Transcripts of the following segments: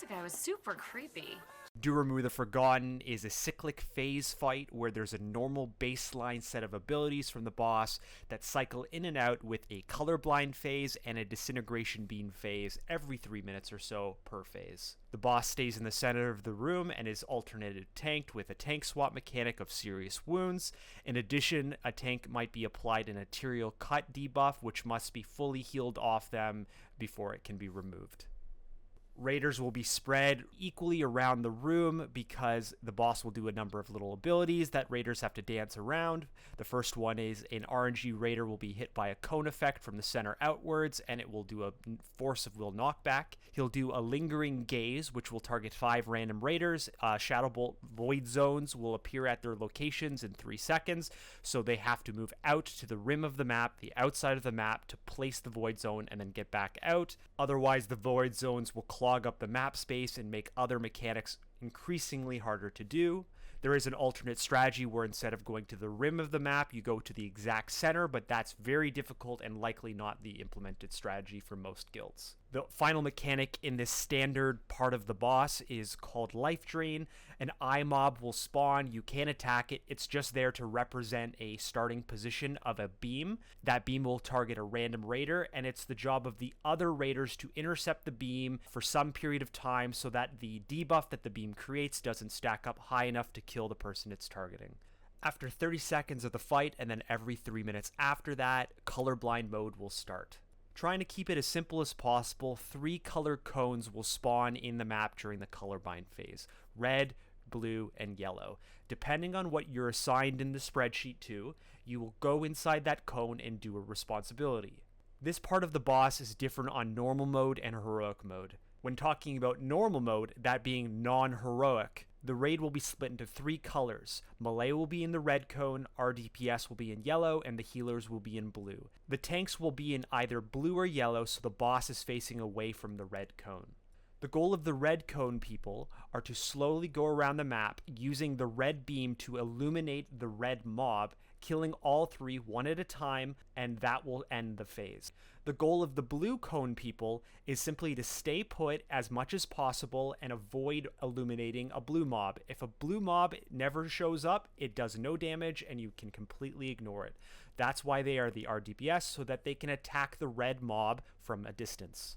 last guy was super creepy. Durumu the Forgotten is a cyclic phase fight where there's a normal baseline set of abilities from the boss that cycle in and out with a colorblind phase and a disintegration beam phase every 3 minutes or so per phase. The boss stays in the center of the room and is alternative tanked with a tank swap mechanic of serious wounds. In addition, a tank might be applied an arterial cut debuff, which must be fully healed off them before it can be removed. Raiders will be spread equally around the room because the boss will do a number of little abilities that raiders have to dance around. The first one is an RNG raider will be hit by a cone effect from the center outwards, and it will do a force of will knockback. He'll do a lingering gaze, which will target 5 random raiders. Shadow Bolt void zones will appear at their locations in 3 seconds, so they have to move out to the rim of the map, the outside of the map, to place the void zone and then get back out. Otherwise, the void zones will clog up the map space and make other mechanics increasingly harder to do. There is an alternate strategy where instead of going to the rim of the map, you go to the exact center, but that's very difficult and likely not the implemented strategy for most guilds. The final mechanic in this standard part of the boss is called Life Drain. An eye mob will spawn. You can attack it. It's just there to represent a starting position of a beam. That beam will target a random raider, and it's the job of the other raiders to intercept the beam for some period of time so that the debuff that the beam creates doesn't stack up high enough to kill the person it's targeting. After 30 seconds of the fight, and then every 3 minutes after that, colorblind mode will start. Trying to keep it as simple as possible, 3 color cones will spawn in the map during the colorblind phase: red, blue, and yellow. Depending on what you're assigned in the spreadsheet to, you will go inside that cone and do a responsibility. This part of the boss is different on normal mode and heroic mode. When talking about normal mode, that being non-heroic, the raid will be split into 3 colors. Melee will be in the red cone, rDPS will be in yellow, and the healers will be in blue. The tanks will be in either blue or yellow, so the boss is facing away from the red cone. The goal of the red cone people are to slowly go around the map using the red beam to illuminate the red mob, killing all 3 one at a time, and that will end the phase. The goal of the blue cone people is simply to stay put as much as possible and avoid illuminating a blue mob. If a blue mob never shows up, it does no damage and you can completely ignore it. That's why they are the rDPS, so that they can attack the red mob from a distance.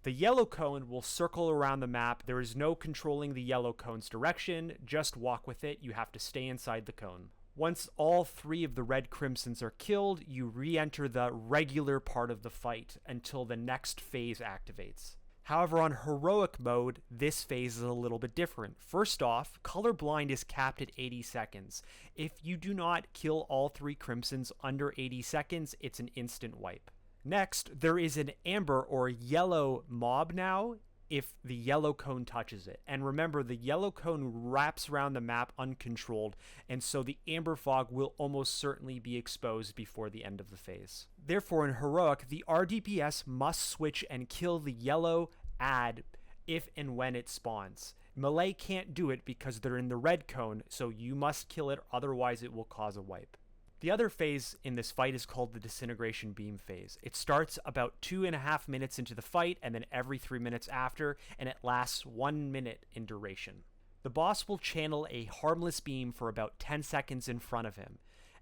The yellow cone will circle around the map. There is no controlling the yellow cone's direction. Just walk with it. You have to stay inside the cone. Once all 3 of the red crimsons are killed, you re-enter the regular part of the fight until the next phase activates. However, on heroic mode, this phase is a little bit different. First off, colorblind is capped at 80 seconds. If you do not kill all 3 crimsons under 80 seconds, it's an instant wipe. Next, there is an amber or yellow mob now if the yellow cone touches it. And remember, the yellow cone wraps around the map uncontrolled, and so the amber fog will almost certainly be exposed before the end of the phase. Therefore, in heroic, the rDPS must switch and kill the yellow ad if and when it spawns. Melee can't do it because they're in the red cone, so you must kill it, otherwise it will cause a wipe. The other phase in this fight is called the disintegration beam phase. It starts about 2.5 minutes into the fight and then every 3 minutes after, and it lasts 1 minute in duration. The boss will channel a harmless beam for about 10 seconds in front of him,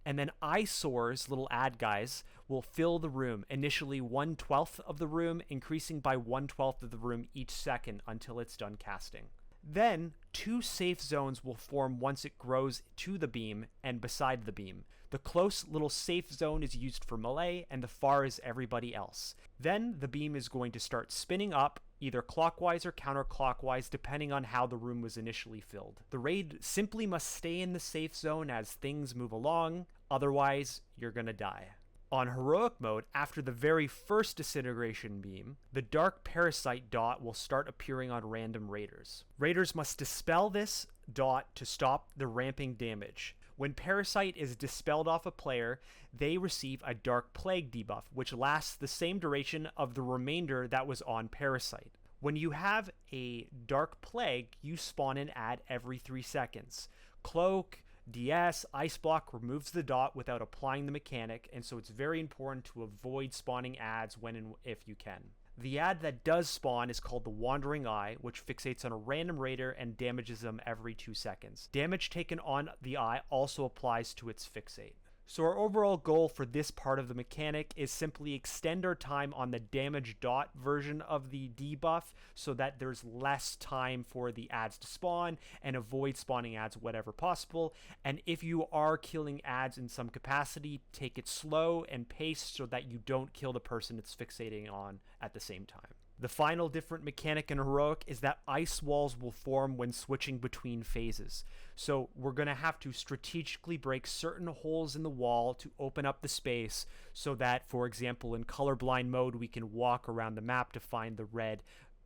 and then eyesores, little ad guys, will fill the room, initially 1/12 of the room, increasing by 1/12 of the room each second until it's done casting. Then, 2 safe zones will form once it grows to the beam and beside the beam. The close little safe zone is used for melee, and the far is everybody else. Then, the beam is going to start spinning up, either clockwise or counterclockwise, depending on how the room was initially filled. The raid simply must stay in the safe zone as things move along, otherwise, you're gonna die. On heroic mode, after the very first disintegration beam, the dark parasite dot will start appearing on random raiders. Raiders must dispel this dot to stop the ramping damage. When parasite is dispelled off a player, they receive a dark plague debuff, which lasts the same duration of the remainder that was on parasite. When you have a dark plague, you spawn an ad every 3 seconds. Cloak, DS, Ice Block removes the dot without applying the mechanic, and so it's very important to avoid spawning ads when and if you can. The ad that does spawn is called the Wandering Eye, which fixates on a random raider and damages them every 2 seconds. Damage taken on the eye also applies to its fixate. So our overall goal for this part of the mechanic is simply extend our time on the damage dot version of the debuff so that there's less time for the ads to spawn and avoid spawning ads whenever possible. And if you are killing ads in some capacity, take it slow and paced so that you don't kill the person it's fixating on at the same time. The final different mechanic in Heroic is that ice walls will form when switching between phases. So we're going to have to strategically break certain holes in the wall to open up the space so that, for example, in colorblind mode, we can walk around the map to find the red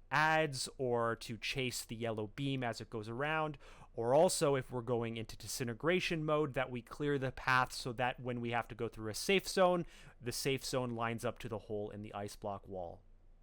ads or to chase the yellow beam as it goes around. Or also, if we're going into disintegration mode, that we clear the path so that when we have to go through a safe zone, the safe zone lines up to the hole in the ice block wall.